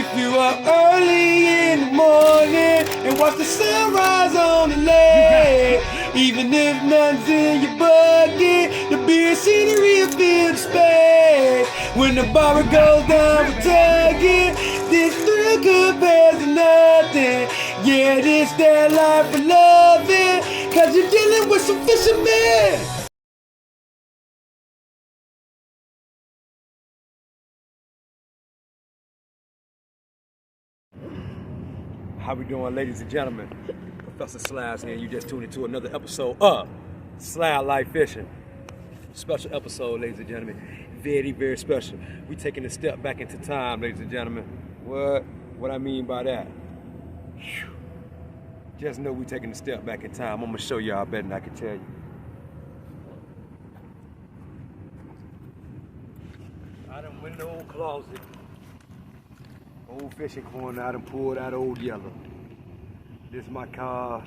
If you up early in the morning and watch the sunrise on the lake, even if nothing's in your bucket, the beer scenery will fill the space. When the bar goes down with tugging, this thrill compares to nothing. Yeah, this that life for loving, cause you're dealing with some fishermen. How we doing, ladies and gentlemen? Professor Slabz here. You just tuned into another episode of Slablyfe Fishing. Special episode, ladies and gentlemen. Very, very special. We taking a step back into time, ladies and gentlemen. What I mean by that? Whew. Just know we taking a step back in time. I'm gonna show y'all better than I can tell you. I done went in the old closet. Old fishing corner, I done pulled out old yellow. This is my car,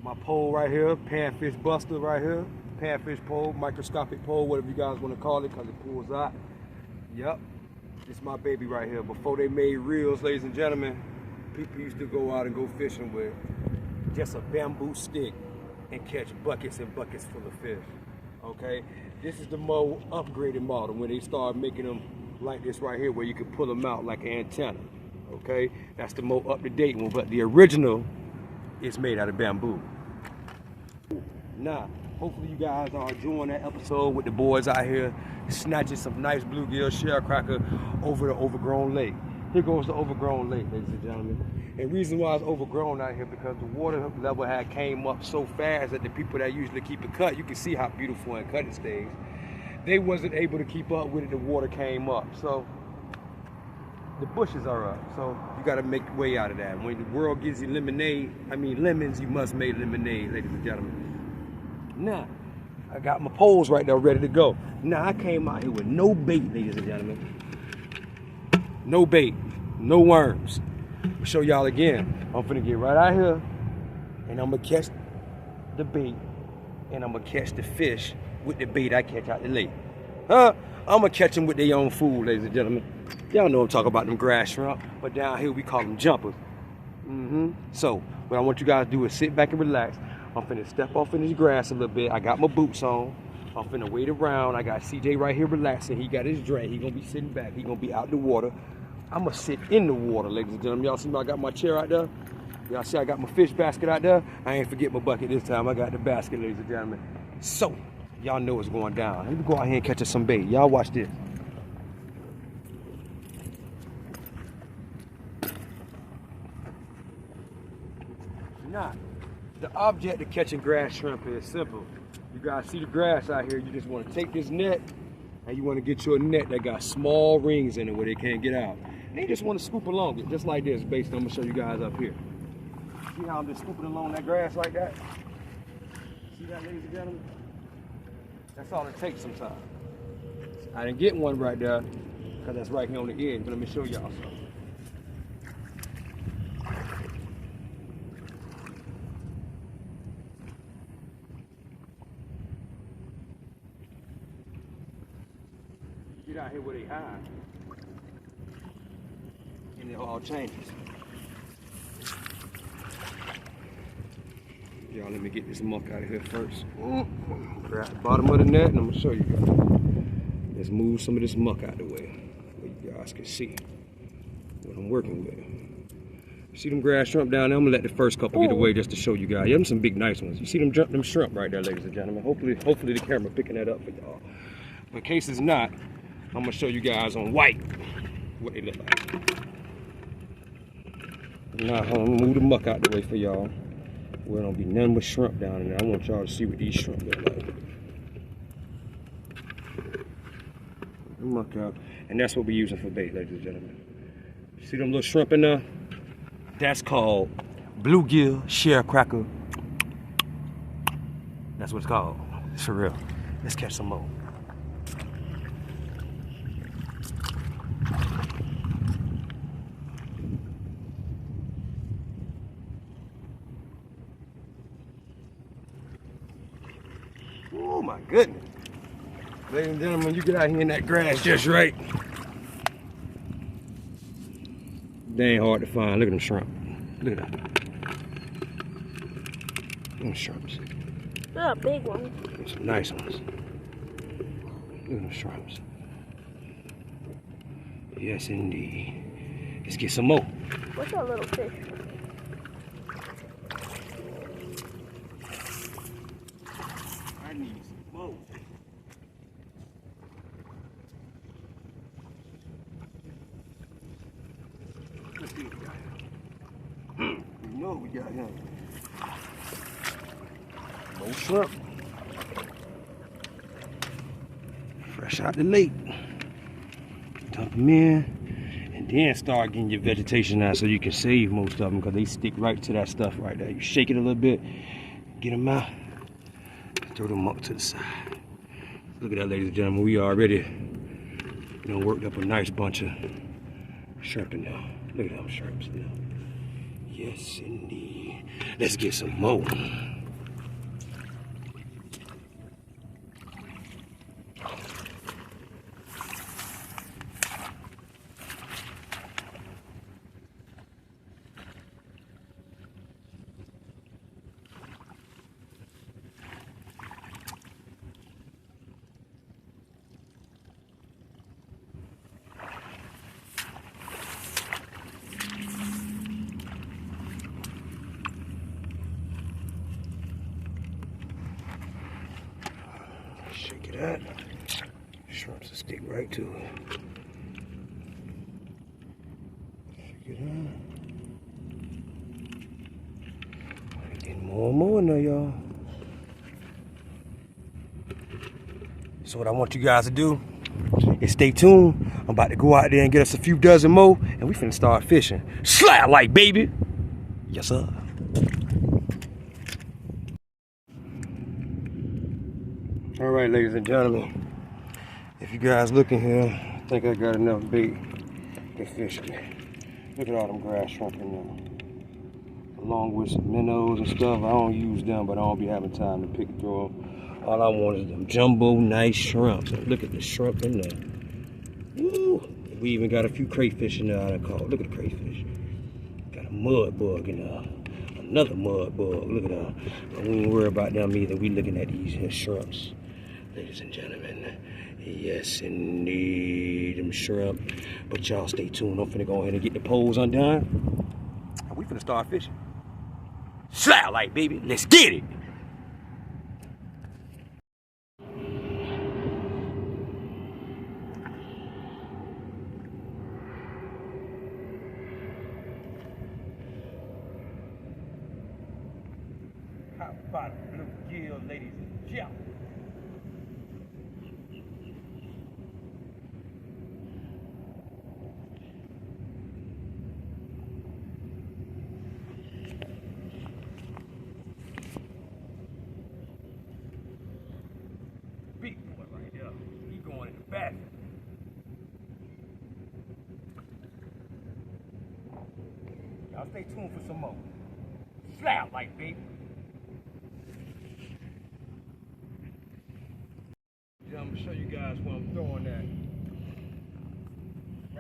my pole right here, panfish buster right here. Panfish pole, microscopic pole, whatever you guys want to call it, because it pulls out. Yep, this is my baby right here. Before they made reels, ladies and gentlemen, people used to go out and go fishing with just a bamboo stick and catch buckets and buckets full of fish, okay? This is the more upgraded model when they started making them like this right here, where you can pull them out like an antenna, okay? That's the more up-to-date one, but the original is made out of bamboo. Now, hopefully you guys are enjoying that episode with the boys out here snatching some nice bluegill shellcracker over the overgrown lake. Here goes the overgrown lake, ladies and gentlemen. And the reason why it's overgrown out here, because the water level had came up so fast that the people that usually keep it cut, you can see how beautiful and cut it stays. They wasn't able to keep up with it, the water came up. So the bushes are up. So you gotta make your way out of that. When the world gives you lemons, you must make lemonade, ladies and gentlemen. Now, I got my poles right there ready to go. Now I came out here with no bait, ladies and gentlemen. No bait, no worms. I'll show y'all again. I'm finna get right out here and I'm gonna catch the bait and I'm gonna catch the fish with the bait I catch out the lake. I'm gonna catch them with their own food, ladies and gentlemen. Y'all know I'm talking about them grass shrimp, but down here we call them jumpers. So what I want you guys to do is sit back and relax. I'm finna step off in this grass a little bit. I got my boots on. I'm finna wait around. I got CJ right here relaxing. He got his drink. He gonna be sitting back. He gonna be out in the water. I'm gonna sit in the water, ladies and gentlemen. Y'all see me? I got my chair out there. Y'all see I got my fish basket out there. I ain't forget my bucket this time. I got the basket, ladies and gentlemen. So, y'all know what's going down. Let me go out here and catch us some bait. Y'all watch this. Now, the object of catching grass shrimp is simple. You guys see the grass out here. You just want to take this net and you want to get you a net that got small rings in it where they can't get out. And you just want to scoop along it, just like this, based on I'm gonna show you guys up here. See how I'm just scooping along that grass like that? See that, ladies and gentlemen? That's all it takes sometimes. I didn't get one right there because that's right here on the end, but let me show y'all something. Get out here where they hide, and it all changes. Y'all, let me get this muck out of here first. Grab the bottom of the net, and I'm gonna show you guys. Let's move some of this muck out of the way, so you guys can see what I'm working with. See them grass shrimp down there? I'm gonna let the first couple get away just to show you guys. Yeah, them some big nice ones. You see them shrimp right there, ladies and gentlemen. Hopefully the camera picking that up for y'all. But in case it's not, I'm gonna show you guys on white what they look like. Now I'm gonna move the muck out the way for y'all. Where don't be none but shrimp down in there. I want y'all to see what these shrimp look like. The muck out, and that's what we're using for bait, ladies and gentlemen. See them little shrimp in there? That's called bluegill shellcracker. That's what it's called. It's for real. Let's catch some more. Oh my goodness. Ladies and gentlemen, you get out here in that grass just right. They ain't hard to find. Look at them shrimp. Look at them. Them shrimps. They're a big one. There's some nice ones. Look at them shrimps. Yes, indeed. Let's get some more. What's that little fish? I need some more. Let's see what we got here. You know what we got here. More shrimp. Fresh out the lake. Dump them in. And then start getting your vegetation out so you can save most of them, because they stick right to that stuff right there. You shake it a little bit, get them out, throw them up to the side. Look at that, ladies and gentlemen. We already worked up a nice bunch of shrimp in there. Look at them shrimps now. Yes, indeed. Let's get some more. Shake it out. Shrimps will stick right to it. Shake it out. Getting more and more in there, y'all. So what I want you guys to do is stay tuned. I'm about to go out there and get us a few dozen more, and we finna start fishing. Slablyfe, baby. Yes, sir. All right, ladies and gentlemen, if you guys looking here, I think I got enough bait to fish it. Look at all them grass shrimp in there. Along with some minnows and stuff. I don't use them, but I don't be having time to pick through them. All I want is them jumbo nice shrimp. Look at the shrimp in there. Woo! We even got a few crayfish in there I caught. Look at the crayfish. Got a mud bug in there. Another mud bug. Look at that. But we ain't worry about them either. We looking at these here shrimps. Ladies and gentlemen, yes indeed, them shrimp. But y'all stay tuned. I'm finna go ahead and get the poles undone. And we finna start fishing. Slablyfe, baby, let's get it. How about bluegill, ladies and gentlemen? Big boy right there. He going in the back. Y'all stay tuned for some more. Slablyfe, baby. I'm gonna show you guys what I'm throwing at.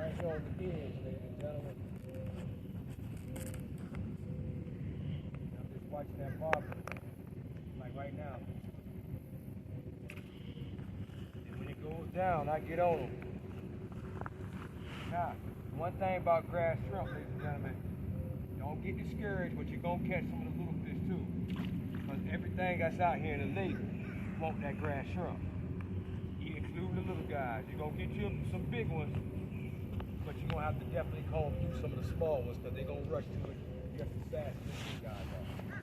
Right here on the edge, ladies and gentlemen. I'm just watching that bobber, like right now. And when it goes down, I get on them. Now, one thing about grass shrimp, ladies and gentlemen, don't get discouraged, but you're gonna catch some of the little fish too. Because everything that's out here in the lake want that grass shrimp. Including the little guys. You're going to get you some big ones, but you're going to have to definitely comb through some of the small ones because they're going to rush to it just as fast as the big guys are.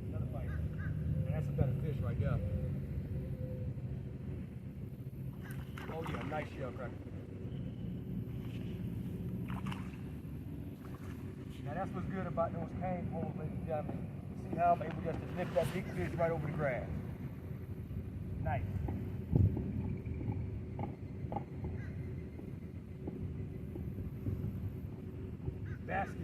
Another bite. And that's a better fish right there. Oh yeah, nice shellcracker. Now that's what's good about those cane poles, ladies and gentlemen. See how I'm able just to lift that big fish right over the grass. Nice. Basket.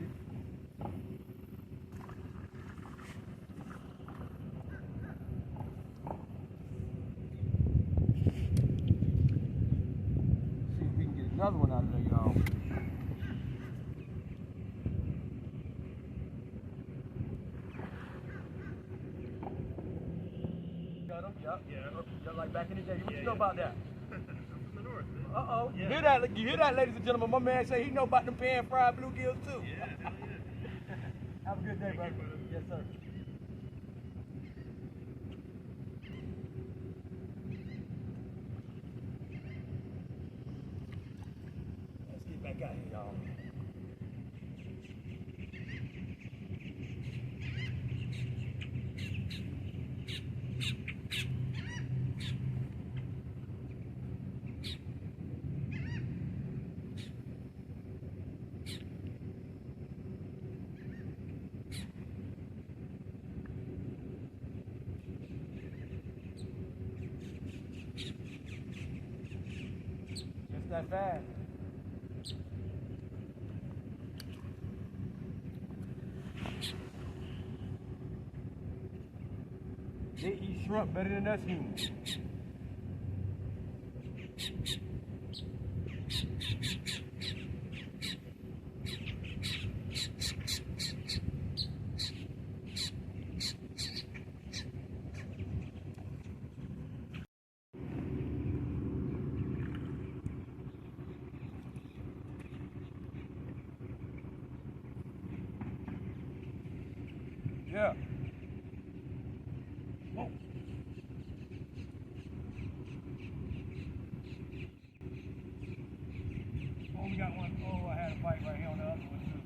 other one out of there, y'all. Got him? Yep. Yeah. Just like back in the day. What you know about that? I'm from the north, man. Uh-oh. Yeah. You hear that, ladies and gentlemen? My man say he know about them pan-fried bluegills, too. Yeah, hell yeah. Have a good day, brother. Yes, sir. Let's get back out here, y'all. Just that fast. They eat shrimp better than us humans. Yeah. Whoa. Oh, we got one. Oh, I had a bite right here on the other one, too.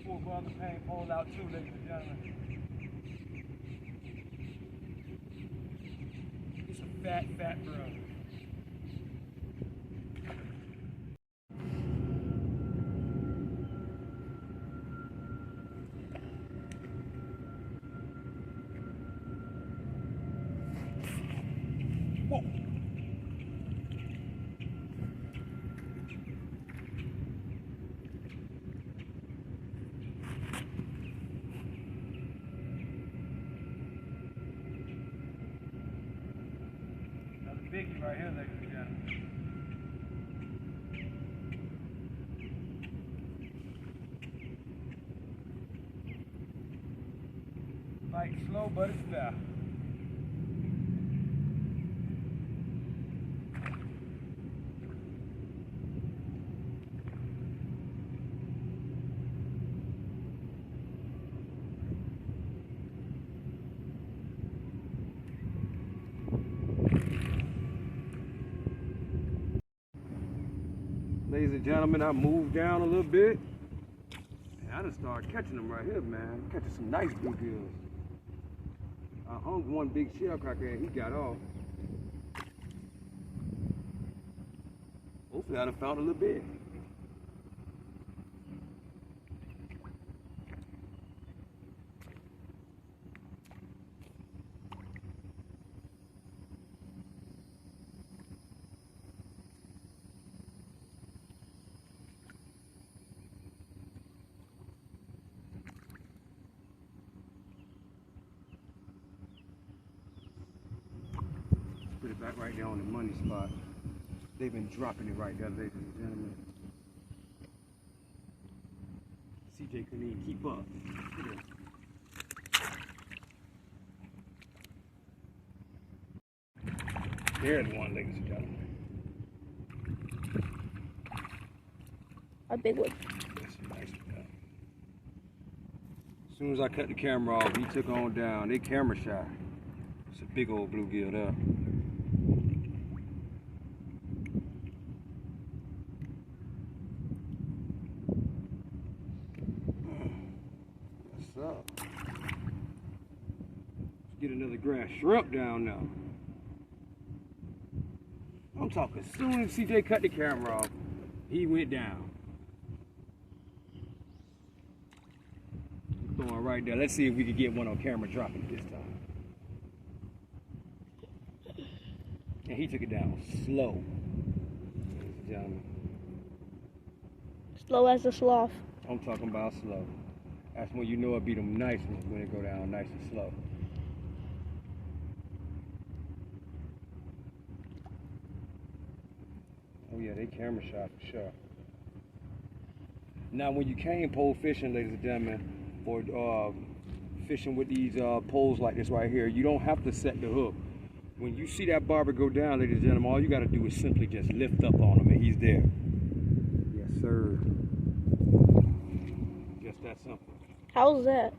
Poor brother pain pulled out, too, ladies and gentlemen. It's a fat brother. Whoa. Another biggie right here, ladies and gentlemen. Fight slow, but it's fair. Ladies and gentlemen, I moved down a little bit. And I just started catching them right here, man. Catching some nice bluegills. I hung one big shellcracker and he got off. Hopefully I'd have found a little bit. Put it back right there on the money spot. They've been dropping it right there, ladies and gentlemen. CJ couldn't even keep up. There's one, ladies and gentlemen. A big one. That's a nice one. As soon as I cut the camera off, he took on down. They camera shy. It's a big old bluegill there. What's up? Let's get another grass shrimp down now. I'm talking, as soon as CJ cut the camera off, he went down. Going right there. Let's see if we can get one on camera dropping it this time. And he took it down slow. Ladies and gentlemen. Slow as a sloth. I'm talking about slow. That's when you know it be them nice ones when they go down nice and slow. Oh yeah, they camera shot for sure. Now when you came pole fishing, ladies and gentlemen, or fishing with these poles like this right here, you don't have to set the hook. When you see that bobber go down, ladies and gentlemen, all you got to do is simply just lift up on him and he's there. Yes, sir. Just that simple. How's that?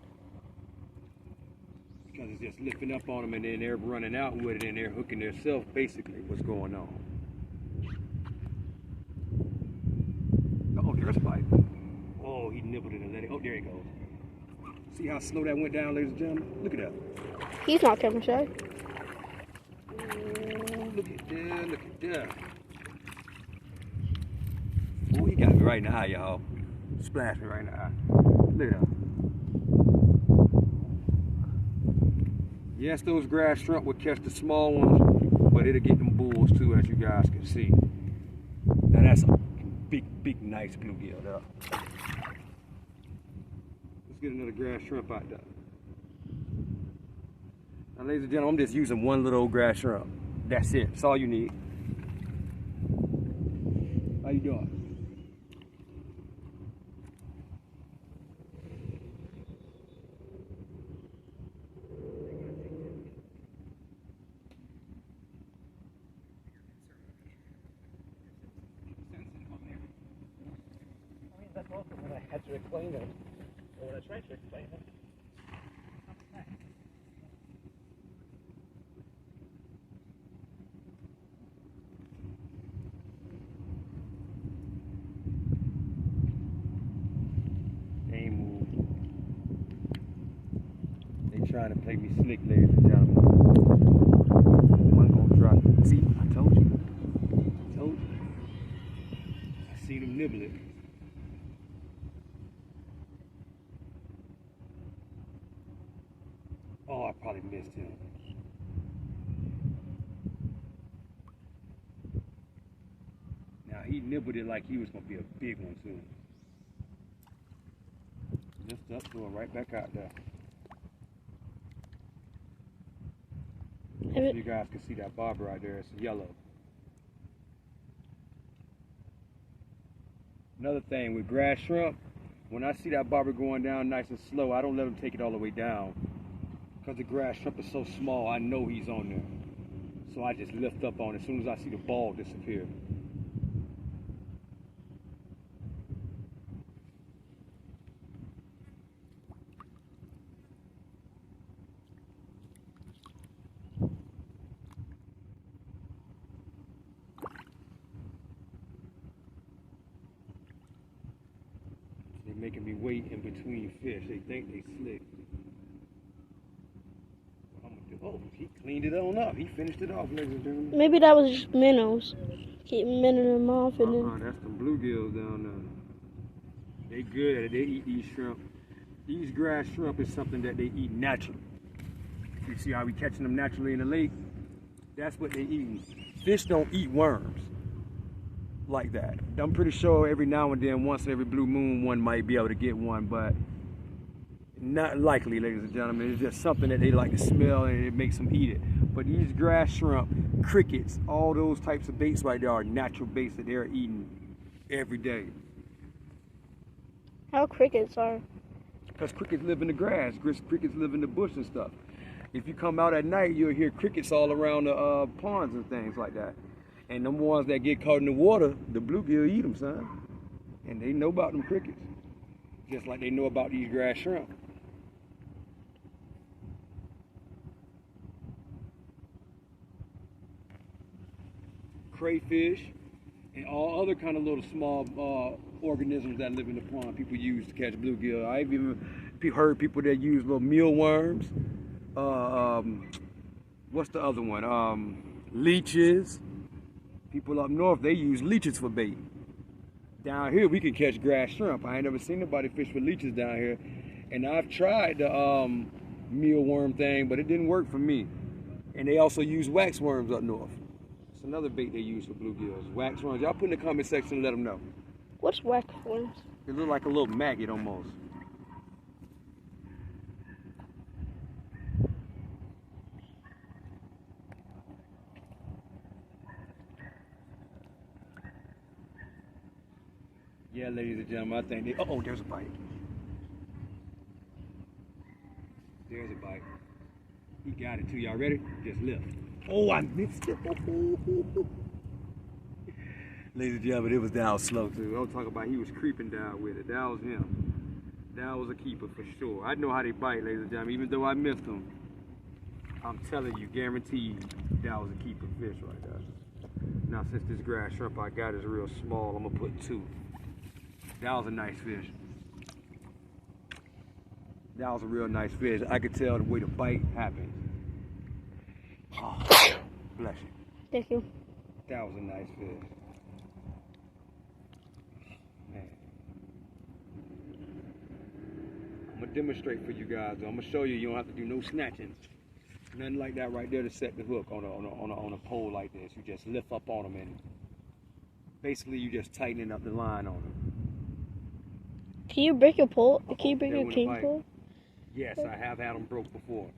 Because it's just lifting up on them and then they're running out with it and they're hooking themselves, basically what's going on. Oh, there's a bite. Oh, he nibbled it and let it. Oh, there he goes. See how slow that went down, ladies and gentlemen? Look at that. He's not camera shy. Oh, look at that, look at that. Oh, he got me right in the eye, y'all. Splashed me right in the eye. Look at that. Yes, those grass shrimp would catch the small ones, but it'll get them bulls too, as you guys can see. Now that's a big, nice bluegill there. Let's get another grass shrimp out there. Now, ladies and gentlemen, I'm just using one little old grass shrimp. That's it. That's all you need. How you doing? That's also what I had to explain it. Or what I tried to explain it. They ain't moved. They trying to play me slick, ladies and gentlemen. One gonna drop it. See, I told you. I told you. I seen them nibble it. Oh, I probably missed him. Now he nibbled it like he was gonna be a big one too. Just up to him, right back out there. So you guys can see that bobber right there. It's yellow. Another thing with grass shrimp, when I see that bobber going down nice and slow, I don't let him take it all the way down. Because the grass shrimp is so small, I know he's on there. So I just lift up on it as soon as I see the ball disappear. They're making me wait in between fish. They think they slick. Oh, he cleaned it on up. He finished it off, ladies and gentlemen. Maybe that was just minnows. Keep minning them off and then. That's some bluegills down there. They good at it. They eat these shrimp. These grass shrimp is something that they eat naturally. You see how we catching them naturally in the lake? That's what they eating. Fish don't eat worms like that. I'm pretty sure every now and then, once in every blue moon, one might be able to get one, but not likely, ladies and gentlemen. It's just something that they like to smell and it makes them eat it. But these grass shrimp, crickets, all those types of baits right there are natural baits that they're eating every day. How crickets are? Because crickets live in the grass, crickets live in the bush and stuff. If you come out at night, you'll hear crickets all around the ponds and things like that. And them ones that get caught in the water, the bluegill eat them, son. And they know about them crickets, just like they know about these grass shrimp. Crayfish, and all other kind of little small organisms that live in the pond people use to catch bluegill. I've even heard people that use little mealworms. What's the other one? Leeches. People up north, they use leeches for bait. Down here, we can catch grass shrimp. I ain't never seen nobody fish for leeches down here. And I've tried the mealworm thing, but it didn't work for me. And they also use waxworms up north. It's another bait they use for bluegills. Waxworms. Y'all put in the comment section and let them know. What's waxworms? They look like a little maggot almost. Yeah, ladies and gentlemen, I think they, oh, there's a bite. There's a bite. He got it too. Y'all ready? Just lift. Oh, I missed it. Ladies and gentlemen, it was down slow too. I'm talking about he was creeping down with it. That was him. That was a keeper for sure. I know how they bite, ladies and gentlemen. Even though I missed them, I'm telling you, guaranteed, that was a keeper fish right there. Now, since this grass shrimp I got is real small, I'm gonna put 2. That was a nice fish. That was a real nice fish. I could tell the way the bite happened. Oh, bless you. Thank you. That was a nice fish. Man. I'm gonna demonstrate for you guys. I'm gonna show you. You don't have to do no snatching. Nothing like that right there to set the hook on a pole like this. You just lift up on them and basically you just tightening up the line on them. Can you break your pole? Can you break your cane pole? Yes, I have had them broke before.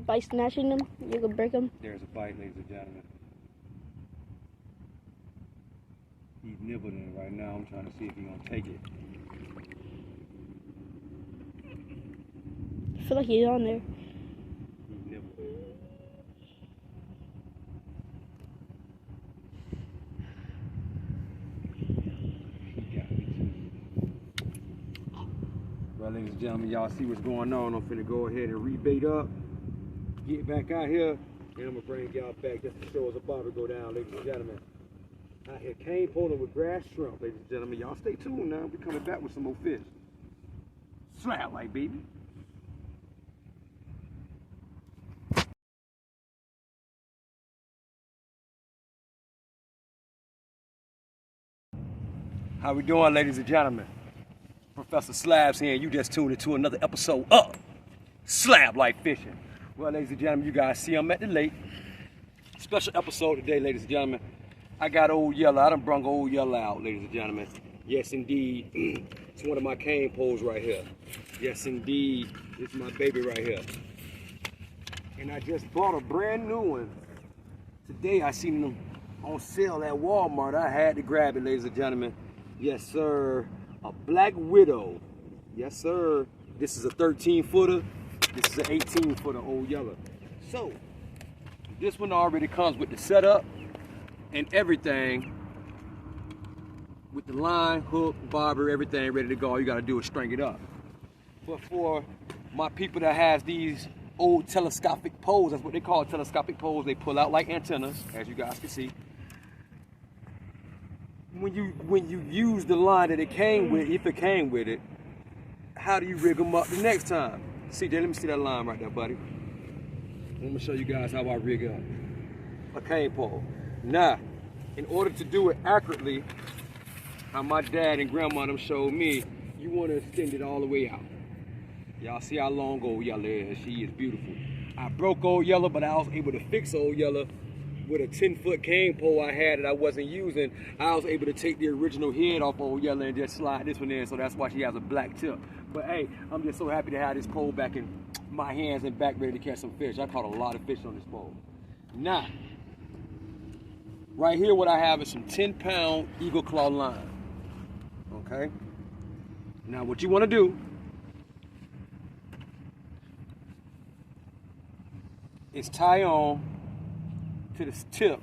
By snatching them, you can break them. There's a bite, ladies and gentlemen. He's nibbling it right now. I'm trying to see if he's gonna take it. I feel like he's on there. He's nibbling. He got me too. Well, ladies and gentlemen, y'all see what's going on. I'm finna go ahead and rebait up, get back out here, and I'm gonna bring y'all back just to show us about to go down, ladies and gentlemen. Out here, cane poling with grass shrimp, ladies and gentlemen. Y'all stay tuned now. We're coming back with some more fish. Slablyfe Baby. How we doing, ladies and gentlemen? Professor Slabz here, and you just tuned into another episode of Slablyfe Fishing. Well, ladies and gentlemen, you guys see I'm at the lake. Special episode today, ladies and gentlemen. I got Old Yellow. I done brung Old Yellow out, ladies and gentlemen. Yes, indeed. It's one of my cane poles right here. Yes, indeed. It's my baby right here. And I just bought a brand new one. Today I seen them on sale at Walmart. I had to grab it, ladies and gentlemen. Yes, sir. A Black Widow. Yes, sir. This is a 13-footer. This is an 18-footer Old Yellow. So, this one already comes with the setup and everything, with the line, hook, bobber, everything ready to go. All you gotta do is string it up. But for my people that has these old telescopic poles, that's what they call telescopic poles. They pull out like antennas, as you guys can see. When you use the line that it came with, if it came with it, how do you rig them up the next time? See there, let me see that line right there, buddy. I'm gonna show you guys how I rig up a cane pole. Now, in order to do it accurately, how my dad and grandma them showed me, you want to extend it all the way out. Y'all see how long Old Yellow is. She is beautiful. I broke Old Yellow, but I was able to fix Old Yellow with a 10-foot cane pole I had that I wasn't using. I was able to take the original head off Old Yellow and just slide this one in, so that's why she has a black tip. But hey, I'm just so happy to have this pole back in my hands and back ready to catch some fish. I caught a lot of fish on this pole. Now, right here what I have is some 10-pound Eagle Claw line. Okay? Now what you want to do is tie on to the tip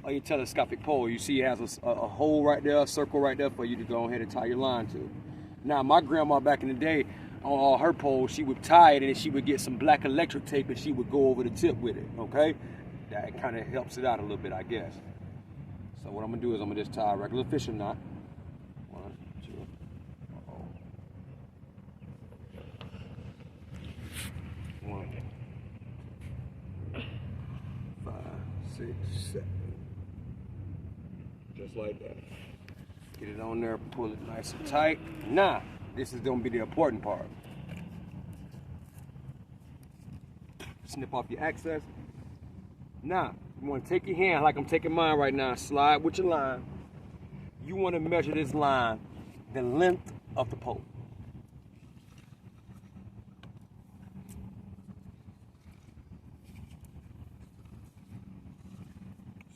of your telescopic pole. You see it has a hole right there, a circle right there for you to go ahead and tie your line to. Now my grandma back in the day, on her pole, she would tie it and she would get some black electric tape and she would go over the tip with it, okay? That kind of helps it out a little bit, I guess. So what I'm gonna do is I'm gonna just tie a regular fishing knot. 1, 2, uh-oh. 1, 5, 6, 7. Just like that. Get it on there, pull it nice and tight. Now, this is gonna be the important part. Snip off your access. Now, you wanna take your hand, like I'm taking mine right now, slide with your line. You wanna measure this line, the length of the pole.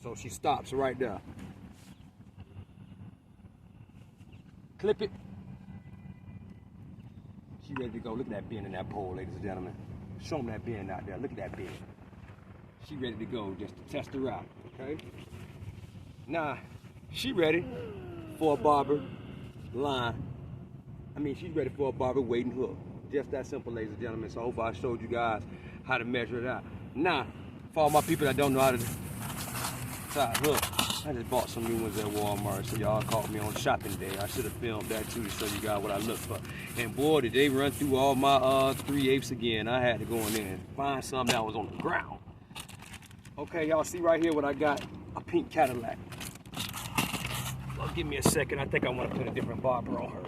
So she stops right there. Clip it. She ready to go. Look at that bend in that pole, ladies and gentlemen. Show them that bend out there. Look at that bend. She ready to go just to test her out, okay? Now, she ready for a bobber line. I mean, she's ready for a bobber weighting hook. Just that simple, ladies and gentlemen. So hopefully I showed you guys how to measure it out. Now, for all my people that don't know how to tie a hook, I just bought some new ones at Walmart, so y'all caught me on shopping day. I should have filmed that too to show you guys what I look for. And boy, did they run through all my 3/8 again. I had to go in there and find something that was on the ground. Okay, y'all see right here what I got? A pink Cadillac. Well, give me a second. I think I want to put a different bobber on her.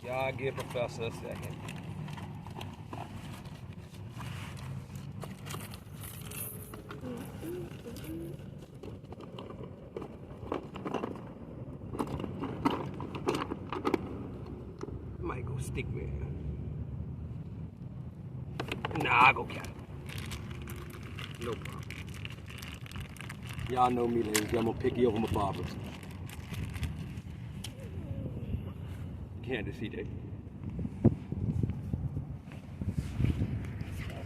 Y'all give Pro-Fessor a second. Might go stick with her. Nah, I'll go cat. No problem. Y'all know me, ladies. I'm gonna pick you over my bobbers. Candace, CJ.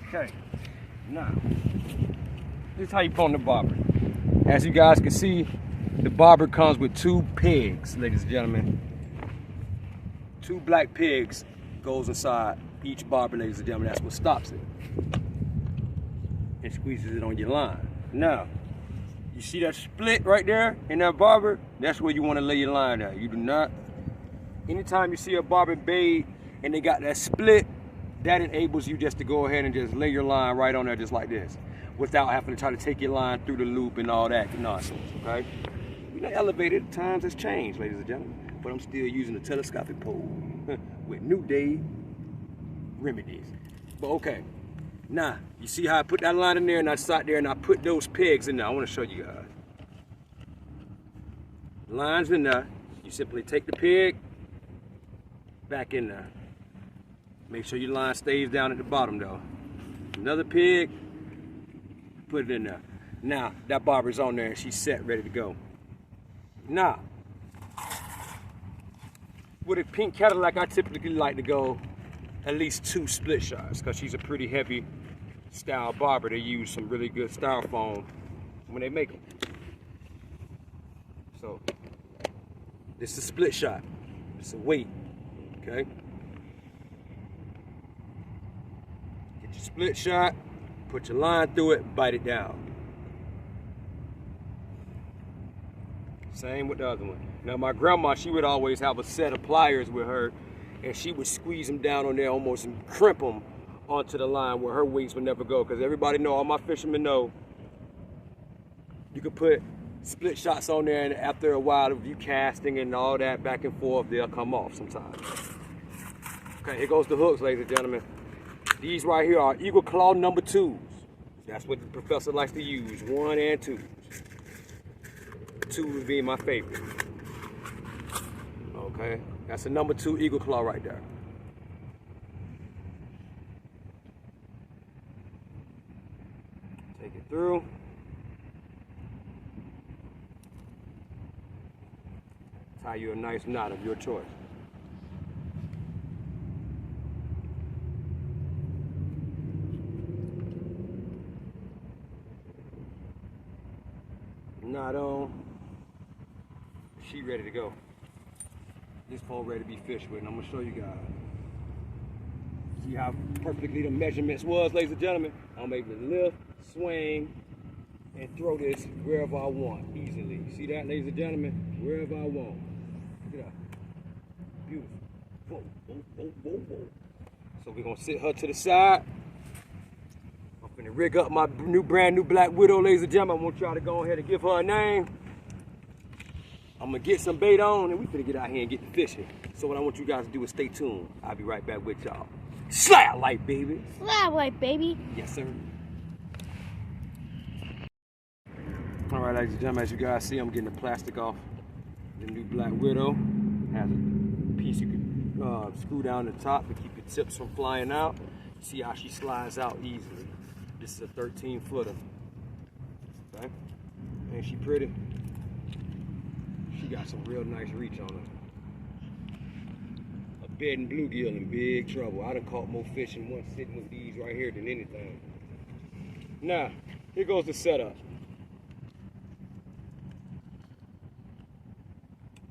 Okay. Now, this is how you put on the bobber. As you guys can see, the bobber comes with 2 pegs, ladies and gentlemen. 2 black pegs goes inside each bobber, ladies and gentlemen. That's what stops it. And squeezes it on your line. Now, you see that split right there in that bobber? That's where you want to lay your line at. You do not, anytime you see a bobber bait and they got that split, that enables you just to go ahead and just lay your line right on there just like this, without having to try to take your line through the loop and all that nonsense, okay? You know, elevated times has changed, ladies and gentlemen, but I'm still using a telescopic pole with new day remedies. But okay, now, you see how I put that line in there and I sat there and I put those pegs in there. I want to show you guys. Lines in there. You simply take the peg back in there. Make sure your line stays down at the bottom though. Another peg, put it in there. Now, that bobber's on there and she's set, ready to go. Now, with a pink Cadillac, I typically like to go at least 2 split shots because she's a pretty heavy style bobber. They use some really good styrofoam when they make them. So, this is a split shot. It's a weight, okay? Get your split shot, put your line through it, bite it down. Same with the other one. Now my grandma, she would always have a set of pliers with her and she would squeeze them down on there almost and crimp them onto the line where her weights would never go. Because everybody know, all my fishermen know, you could put split shots on there and after a while of you casting and all that back and forth, they'll come off sometimes. Okay, here goes the hooks, ladies and gentlemen. These right here are Eagle Claw number 2s. That's what the Pro-Fessor likes to use, 1 and 2. 2 would be my favorite. Okay, that's a number 2 Eagle Claw right there. Take it through. Tie you a nice knot of your choice. Knot on. She ready to go. This pole ready to be fished with, and I'm gonna show you guys. See how perfectly the measurements was, ladies and gentlemen? I'm able to lift, swing, and throw this wherever I want, easily. See that, ladies and gentlemen? Wherever I want. Look at that. Beautiful. Whoa, whoa, whoa, whoa, whoa. So we're gonna sit her to the side. I'm gonna rig up my brand new Black Widow, ladies and gentlemen. I want y'all to go ahead and give her a name. I'm gonna get some bait on and we finna get out here and get the fishing. So what I want you guys to do is stay tuned. I'll be right back with y'all. Slablyfe Baby. Slablyfe Baby. Yes, sir. All right, ladies and gentlemen, as you guys see, I'm getting the plastic off the new Black Widow. Has a piece you can screw down the top to keep the tips from flying out. See how she slides out easily. This is a 13-footer. Okay? Ain't she pretty? She She got some real nice reach on her. A bedding bluegill in big trouble. I done caught more fish in one sitting with these right here than anything. Now, here goes the setup.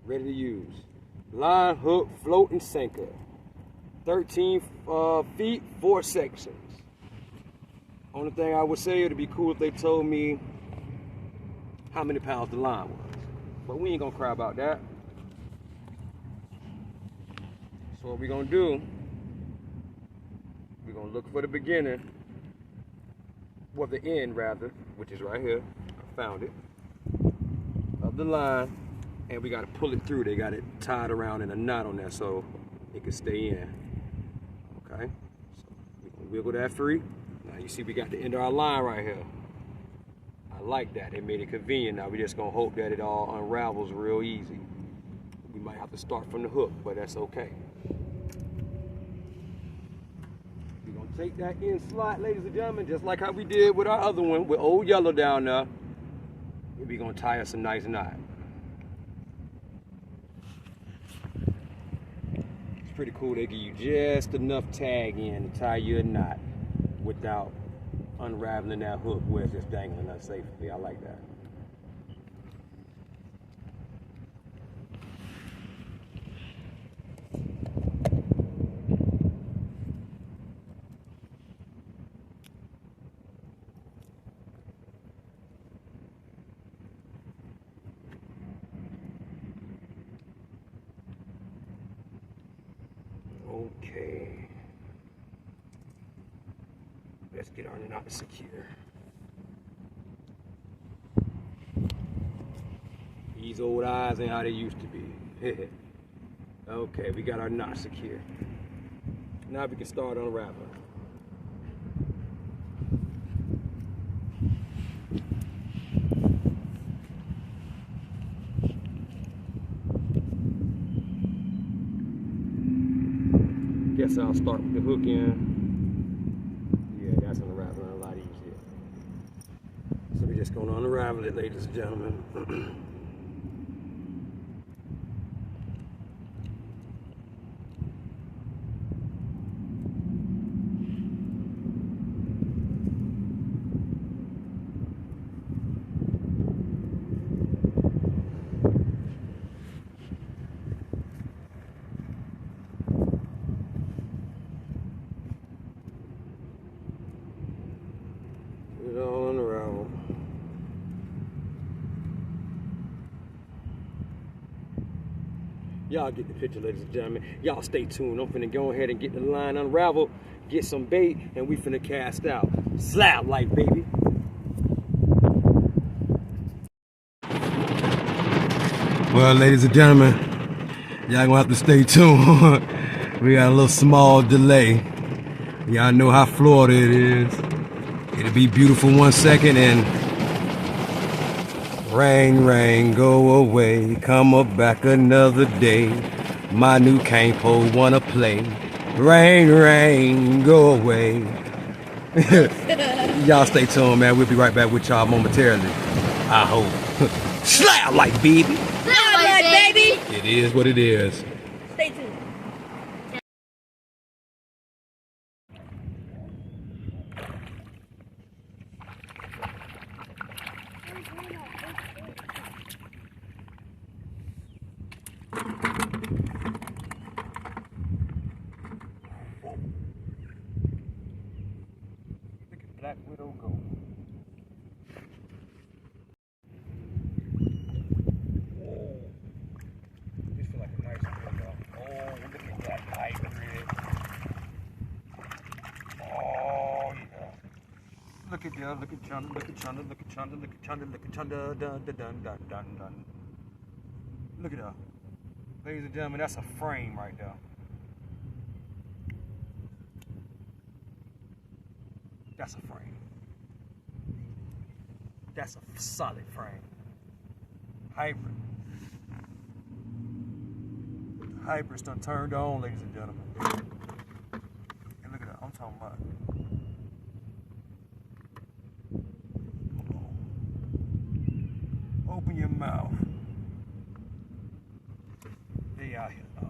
Ready to use. Line, hook, float, and sinker. 13 feet, 4 sections. Only thing I would say, it'd be cool if they told me how many pounds the line was. But we ain't gonna cry about that. So what we're gonna do, we're gonna look for the beginning, well, the end rather, which is right here. I found it. Of the line, and we gotta pull it through. They got it tied around in a knot on there so it can stay in. Okay, so we can wiggle that free. Now you see we got the end of our line right here. I like that, it made it convenient. Now we just gonna hope that it all unravels real easy. We might have to start from the hook, but that's okay. We're gonna take that in slot, ladies and gentlemen, just like how we did with our other one, with Old Yellow down there. We're gonna tie us a nice knot. Pretty cool. They give you just enough tag in to tie you a knot without unraveling that hook where it's just dangling unsafely. I like that. Okay, let's get our knot secure. These old eyes ain't how they used to be. Okay, we got our knot secure. Now we can start unraveling. Guess I'll start with the hook in. Yeah, that's unraveling a lot easier. So we're just gonna unravel it, ladies and gentlemen. It all unraveled. Y'all get the picture, ladies and gentlemen. Y'all stay tuned. I'm finna go ahead and get the line unraveled, get some bait, and we finna cast out. Slablyfe, baby. Well, ladies and gentlemen, y'all gonna have to stay tuned. We got a little small delay. Y'all know how Florida it is. It'll be beautiful 1 second and rain, rain, go away. Come up back another day. My new cane pole wanna play. Rain, rain, go away. Y'all stay tuned, man. We'll be right back with y'all momentarily. I hope. Slablyfe, baby. Slablyfe, baby. It is what it is. Stay tuned. Black Widow go. Whoa. This feel like a nice one, y'all. Oh, look at that hybrid. Oh, yeah. Look at that, look at Chunda, look at Chunda, look at Chunda, look at Chunda, look at Chunda, dun, dun, dun, dun, dun, dun. Look at that. Ladies and gentlemen, that's a frame right there. That's a frame. That's a solid frame. Hybrid. Hybrid's done turned on, ladies and gentlemen. And look at that, I'm talking about. Come on. Open your mouth. out here. Oh.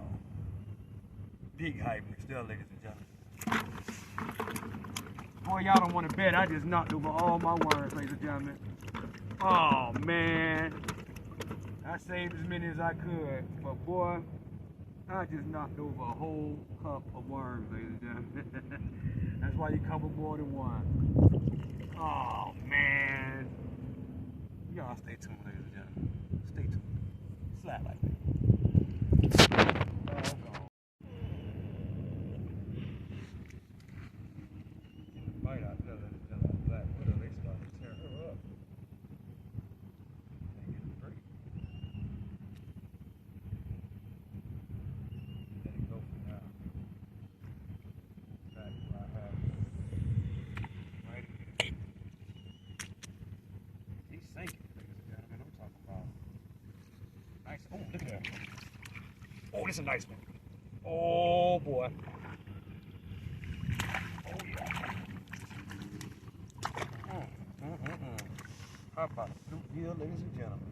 Big hybrid still, ladies and gentlemen. Boy, y'all don't want to bet. I just knocked over all my worms, ladies and gentlemen. Oh, man. I saved as many as I could, but boy, I just knocked over a whole cup of worms, ladies and gentlemen. That's why you cover more than one. Oh, man. Y'all stay tuned, ladies and gentlemen. Stay tuned. Slap like that. Bite out there, ladies and gentlemen. Black widow, they start to tear her up. They get free. Let it go for now. Back where I have it. Right here. He's sinking, ladies and gentlemen. I'm talking about. Nice. Oh, look at that. Oh, this is a nice one. Oh, boy. Oh, yeah. How about a bluegill, ladies and gentlemen?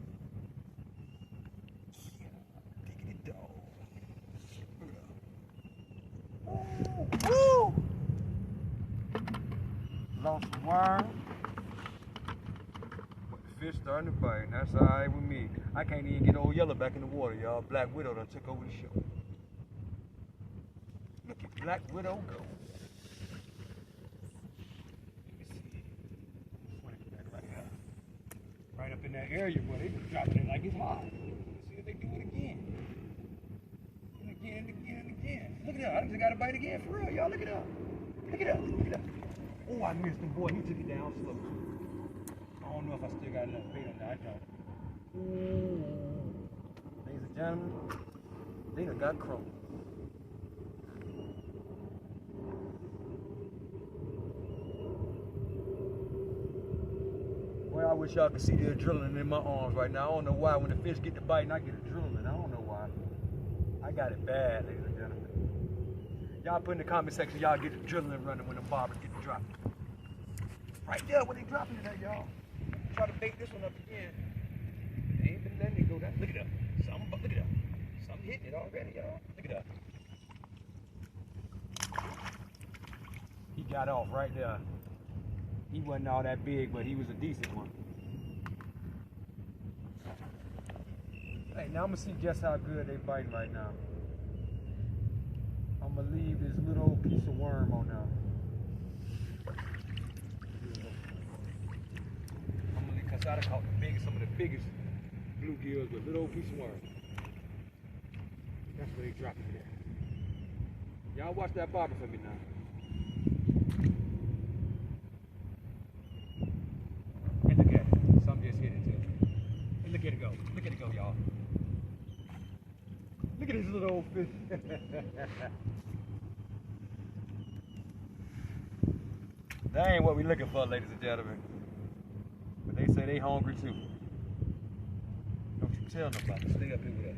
Yeah, diggity dog. Look at that. Woo! Woo! Lost some worm. But the fish starting to bite. That's all right with me. I can't even get old yellow back in the water, y'all. Black widow done took over the show. Look at Black Widow go. Right up in that area where they just dropping it like it's hot. Let's see if they do it again. And again, and again, and again. Look at that. I just got a bite again for real, y'all. Look at that. Look at that. Look at that. Oh, I missed him, boy. He took it down slow. I don't know if I still got enough bait on that. I don't. Ladies and gentlemen, they done got chrome. Well, I wish y'all could see the adrenaline in my arms right now. I don't know why. When the fish get to biting, I get adrenaline. I don't know why. I got it bad, ladies and gentlemen. Y'all put in the comment section, y'all get the adrenaline running when the bobbers get to dropping. Right there, when they dropping it at, y'all. Try to bait this one up again. They ain't been letting it go down. Look at that. Something, look at that. Something hitting it already, y'all. Look at that. He got off right there. He wasn't all that big, but he was a decent one. Hey, now I'm gonna see just how good they biting right now. I'm gonna leave this little piece of worm on now. I'm gonna, cause I caught some of the biggest bluegills with little piece of worm. That's where they dropping it at. Y'all watch that bobber for me now. And look at it. Some just hit it too. And look at it go. Look at it go, y'all. Look at this little old fish. That ain't what we looking for, ladies and gentlemen. But they say they hungry too. Don't you tell nobody. Stay up here with that.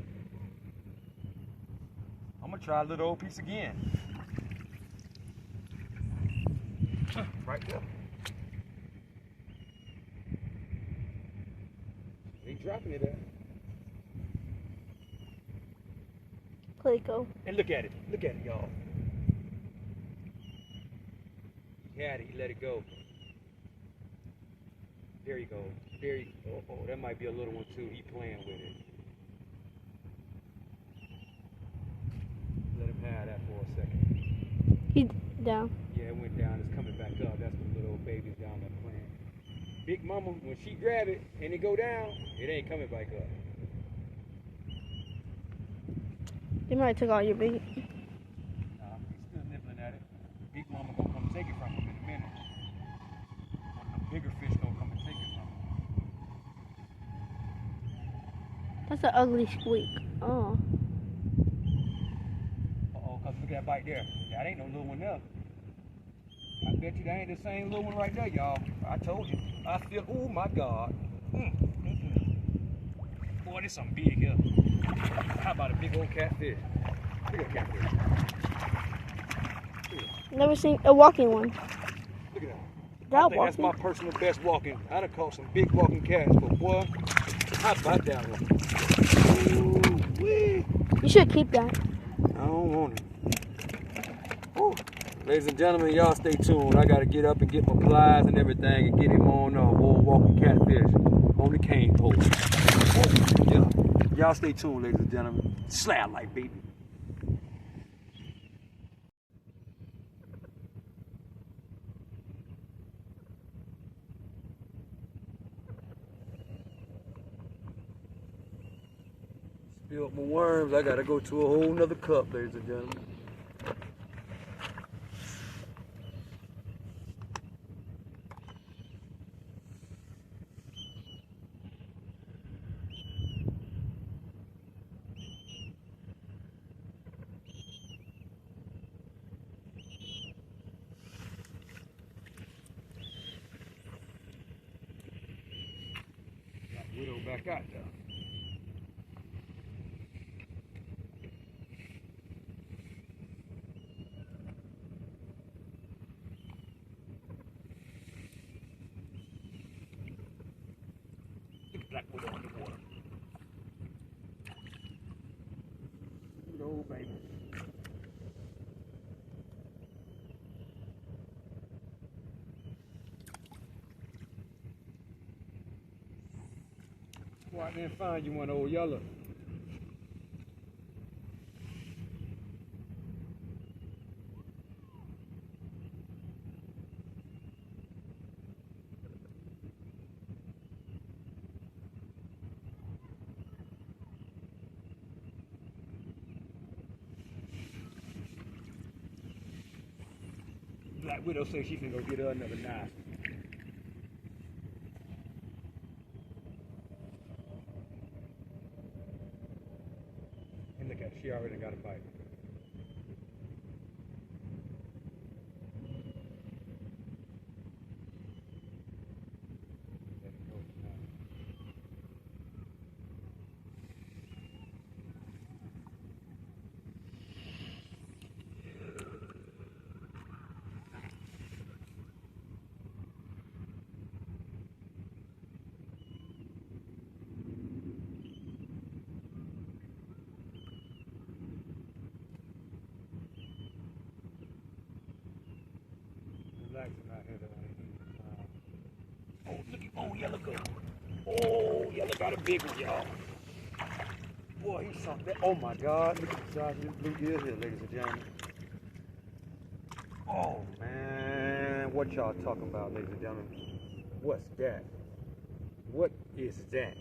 I'm gonna try a little old piece again. Right there. They dropping it at. Clayco. And look at it. Look at it, y'all. He had it. He let it go. There you go. There you go. Oh, that might be a little one too. He playing with it. Let him have that for a second. He's down. Yeah, it went down. It's coming back up. That's the little old babies down there playing. Big mama, when she grab it and it go down, it ain't coming back up. They might have took all your bait. Nah, he's still nibbling at it. Big mama gonna come take it from him in a minute. One of the bigger fish gonna come and take it from him. That's an ugly squeak. Oh. Uh-oh, cause look at that bite there. That ain't no little one there. I bet you that ain't the same little one right there, y'all. I told you. I feel, oh my God. Boy, this something big here. How about a big old catfish? Look at that catfish. Never seen a walking one. Look at that. That I think that's my personal best walking. I done caught some big walking cats, but boy, how about that one? Ooh-wee. You should keep that. I don't want it. Whew. Ladies and gentlemen, y'all stay tuned. I gotta get up and get my pliers and everything and get him on walking catfish on the cane pole. Yeah. Y'all stay tuned, ladies and gentlemen. Slablyfe Baby. Spilled my worms. I gotta go to a whole nother cup, ladies and gentlemen. Widow back out there. Black widow in the water. Widow, baby. Go out there and find you one, old yellow. Black widow says she can go get her another knife. And look at her, she already got a bite. Let it go now. Relaxing out here, oh, look at, oh, yellow go. Oh, yellow got a big one, y'all. Boy, he's something. Oh my God, look at the size of this bluegill here, ladies and gentlemen. Oh man, what y'all talking about, ladies and gentlemen? What's that? What is that?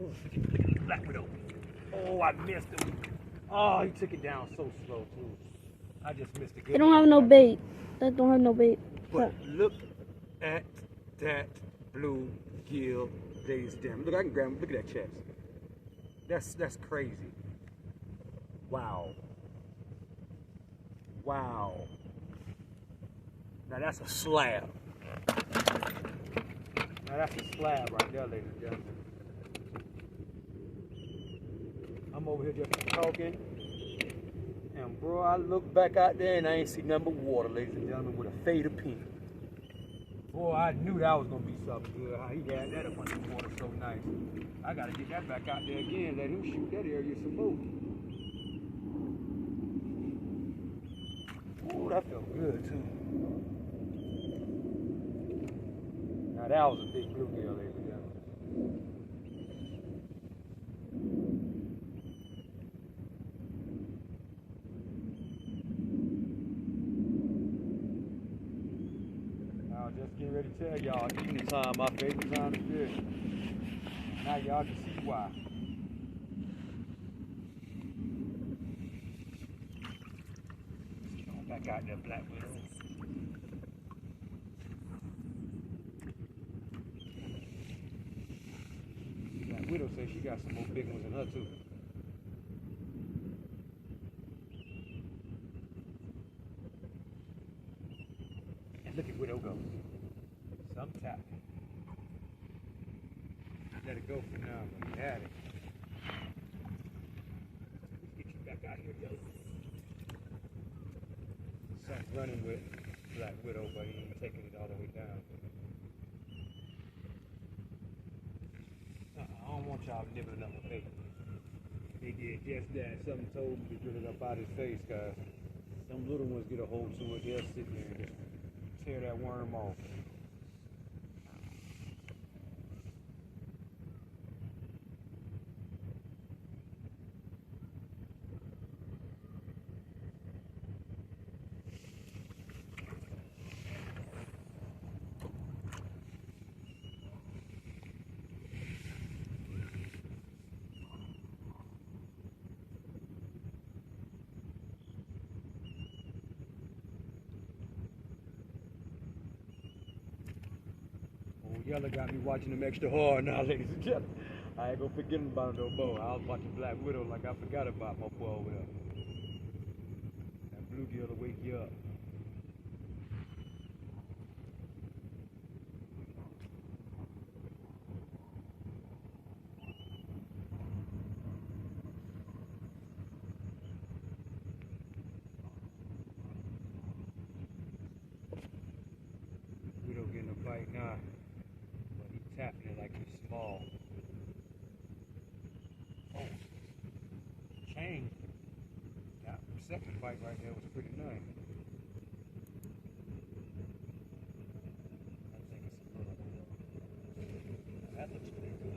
Ooh, look at the black widow. Oh, I missed him. Oh, he took it down so slow too. I just missed it. They don't have no bait. They don't have no bait. But look at that bluegill, ladies and gentlemen. Look, I can grab him. Look at that chest. That's crazy. Wow. Wow. Now that's a slab. Now that's a slab right there, ladies and gentlemen. I'm over here just talking. And bro, I look back out there and I ain't see nothing but water, ladies and gentlemen, with a fade of pink. Boy, I knew that was gonna be something good. How he had that up under the water so nice. I gotta get that back out there again, let him shoot that area some more. Ooh, that felt good too. Now that was a big bluegill, ladies and gentlemen. Just getting ready to tell y'all, evening time, my favorite time to fish. Now y'all can see why. Going back out there, black widow. Black widow says she got some more big ones in her too. And look at widow go. Some tap. Let it go for now, but we had it. Let's get you back out here, Joe. Son's running with black widow, but he ain't taking it all the way down. I don't want y'all nibbling up my bait. They did just that. Something told me to get it up out his face, cause some little ones get a hold to it. They'll sit there and just tear that worm off. Yellow got me watching them extra hard now, ladies and gentlemen. I ain't gonna forget about him no more. I was watching Black Widow like I forgot about my boy over there. That bluegill will wake you up. Widow getting a bite now. Tapping it like it's small. Oh, changed. That second bite right there was pretty nice. I think it's a little bit. That looks pretty good.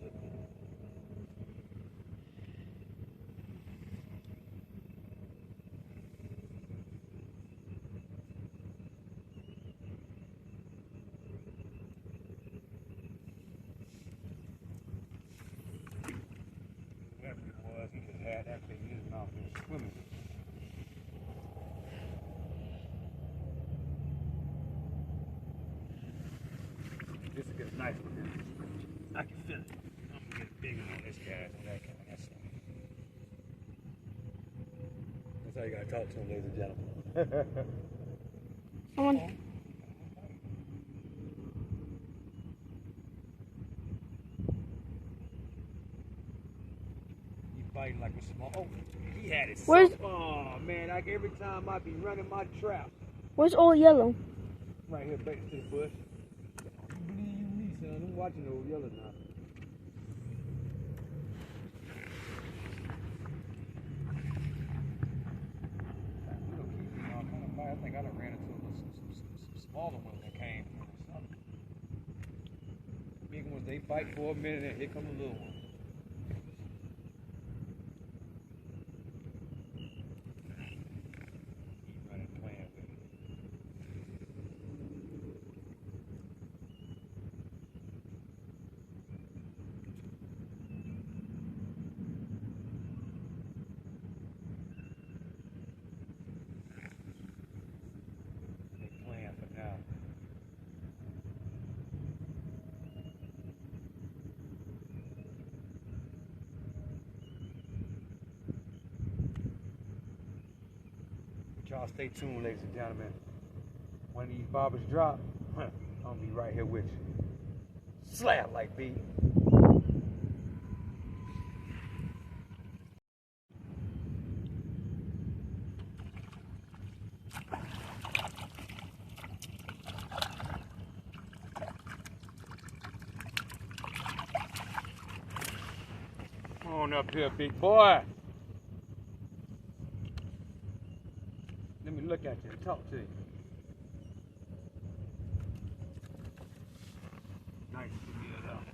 He just had that thing in his mouth and swimming. This will get a nice one. I can feel it. I'm gonna get a big one on this guy. That's how you gotta talk to him, ladies and gentlemen. Come on. Biting like a small. Oh, he had it. Where's? Oh man, like every time I be running my trap. Where's old yellow? Right here, back to the bush. You believe me, son? I'm watching old yellow now. I think I done ran into some smaller ones that came or something. Big ones, they fight for a minute and here come a little one. Y'all stay tuned, ladies and gentlemen. When these bobbers drop, I'll be right here with you. Slablyfe Baby. Come on up here, big boy. Let me look at you and talk to you. Nice to get up.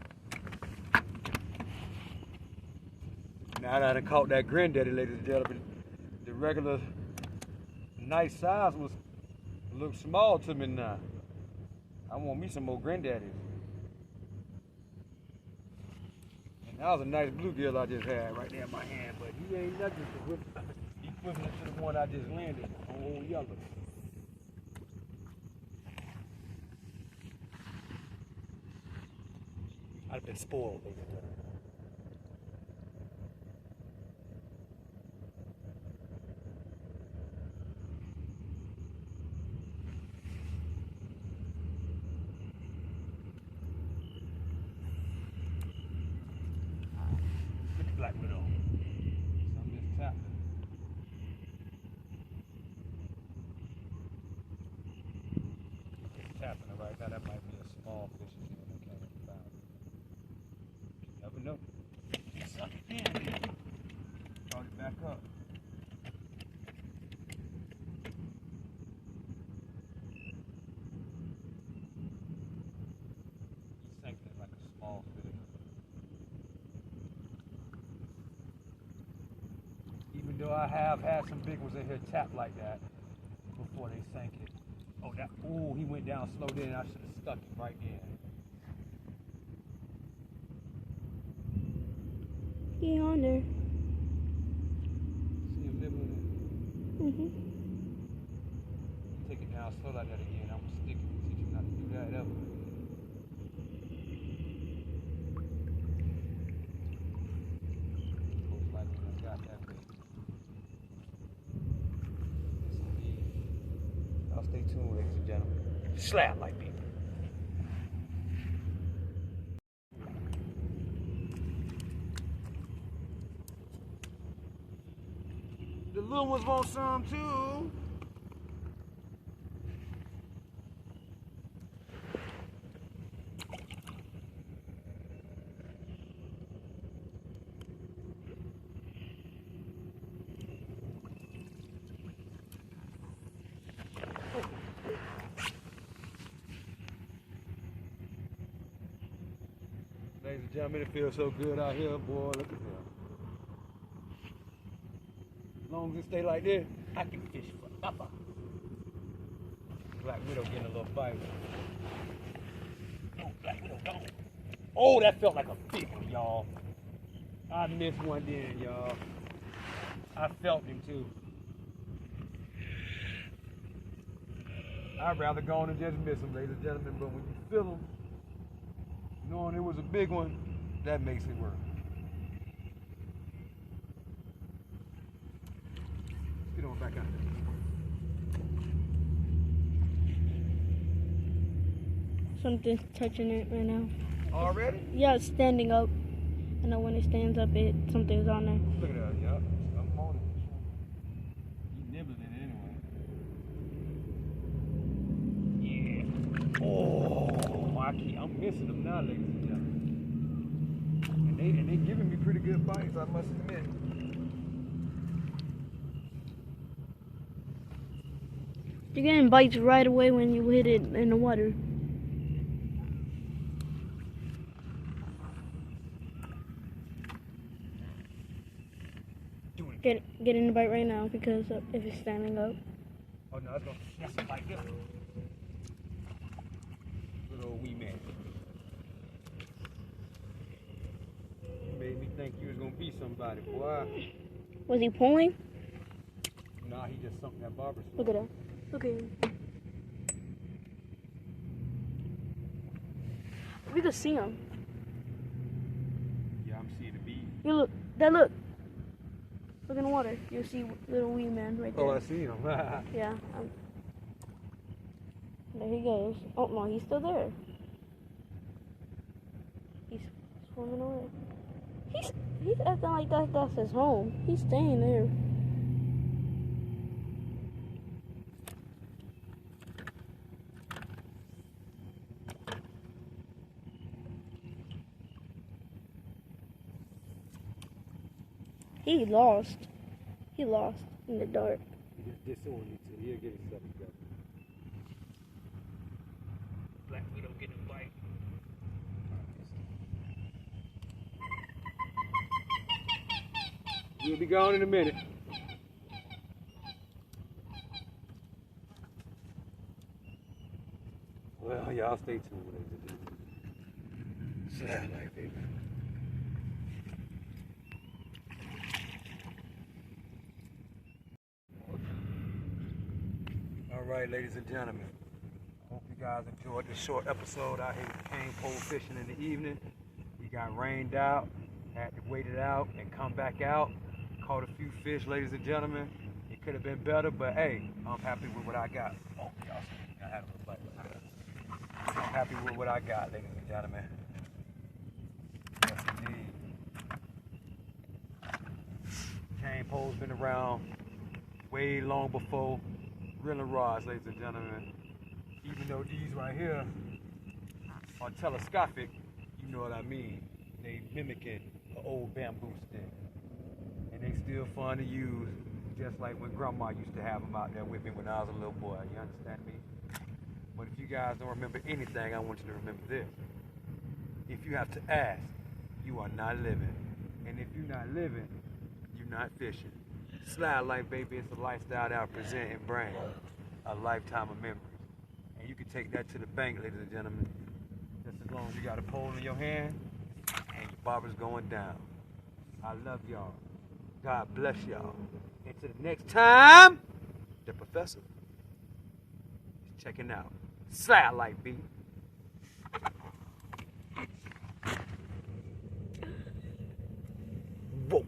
Now that I done caught that granddaddy, ladies and gentlemen, the regular nice size was a little small to me now. I want me some more granddaddies. And that was a nice bluegill I just had right there in my hand, but he ain't nothing to whip. Equivalent to the one I just landed on old yellow. I've been spoiled, baby. Look at Black Widow. So I'm just tapping. Tapping it right now, that might be a small fish again. I can't even find it. You never know. Suck it in. back up. He's sinking it like a small fish. Even though I have had some big ones in here tap like that before they sank it. Oh, that, ooh, he went down slow then. I should have stuck it right in. He on there. See him nibbling it? Take it down slow like that again. I'm gonna stick it. Teach him not to do that ever. Most likely I got that bait. Yes, indeed. Y'all stay tuned, ladies and gentlemen. Slablyfe Baby. The little ones want some too. Ladies and gentlemen, it feels so good out here, boy. Look at him. As long as it stay like this, I can fish forever. Black Widow getting a little bite. Oh, Black Widow gone. Oh, that felt like a big one, y'all. I missed one then, y'all. I felt him too. I'd rather go on and just miss them, ladies and gentlemen, but when you feel them, knowing it was a big one, that makes it work. Get on back out there. Something's touching it right now. Already? Yeah, it's standing up. I know when it stands up, something's on there. Look at that, yup. I'm on it. You nibbling it anyway. Yeah. Oh, I'm missing them now, ladies and gentlemen. And they giving me pretty good bites, I must admit. You're getting bites right away when you hit it in the water. Get in the bite right now because if it's standing up. Oh no, that's it like this. Little old wee man. You made me think you was gonna be somebody, boy. Was he pulling? Nah, he just sunk that barber. Look at that. Look at him. We could see him. Yeah, I'm seeing the bead. You look. Look. Look in the water. You'll see little wee man right there. Oh, I see him. Yeah. There he goes. Oh no, he's still there. He's swimming away. He's acting like that's his home. He's staying there. He lost. He lost in the dark. He just disowned me too. He'll get himself together. Black Widow getting a bite. We'll be gone in a minute. Well, y'all stay tuned, ladies and gentlemen. Slablyfe Baby. Alright, ladies and gentlemen, hope you guys enjoyed this short episode out here with cane pole fishing in the evening. We got rained out, had to wait it out and come back out. Caught a few fish, ladies and gentlemen. It could have been better, but hey, I'm happy with what I got. Oh, y'all see, I had a little bite like that. I'm happy with what I got, ladies and gentlemen. Yes, indeed. Cane pole's been around way long before grilling rods, ladies and gentlemen. Even though these right here are telescopic, you know what I mean. They mimicking an old bamboo stick. And They still fun to use, just like when Grandma used to have them out there with me when I was a little boy. You understand me? But if you guys don't remember anything, I want you to remember this. If you have to ask, you are not living. And if you're not living, you're not fishing. Slablyfe Baby is a lifestyle that I present and bring a lifetime of memories. And you can take that to the bank, ladies and gentlemen, just as long as you got a pole in your hand and your barber's going down. I love y'all. God bless y'all. Until the next time, the Pro-Fessor is checking out Slablyfe Baby. Whoa.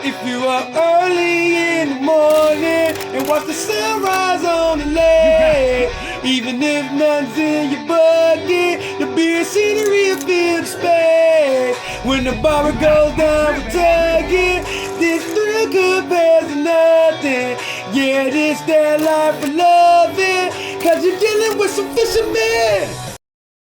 If you are early in the morning and watch the sunrise on the lake, even if none's in your bucket, the beer scenery will fill the space. When the barber goes down for tugging, this thrill compares to nothing. Yeah, this that life for loving, 'cause you're dealing with some fishermen.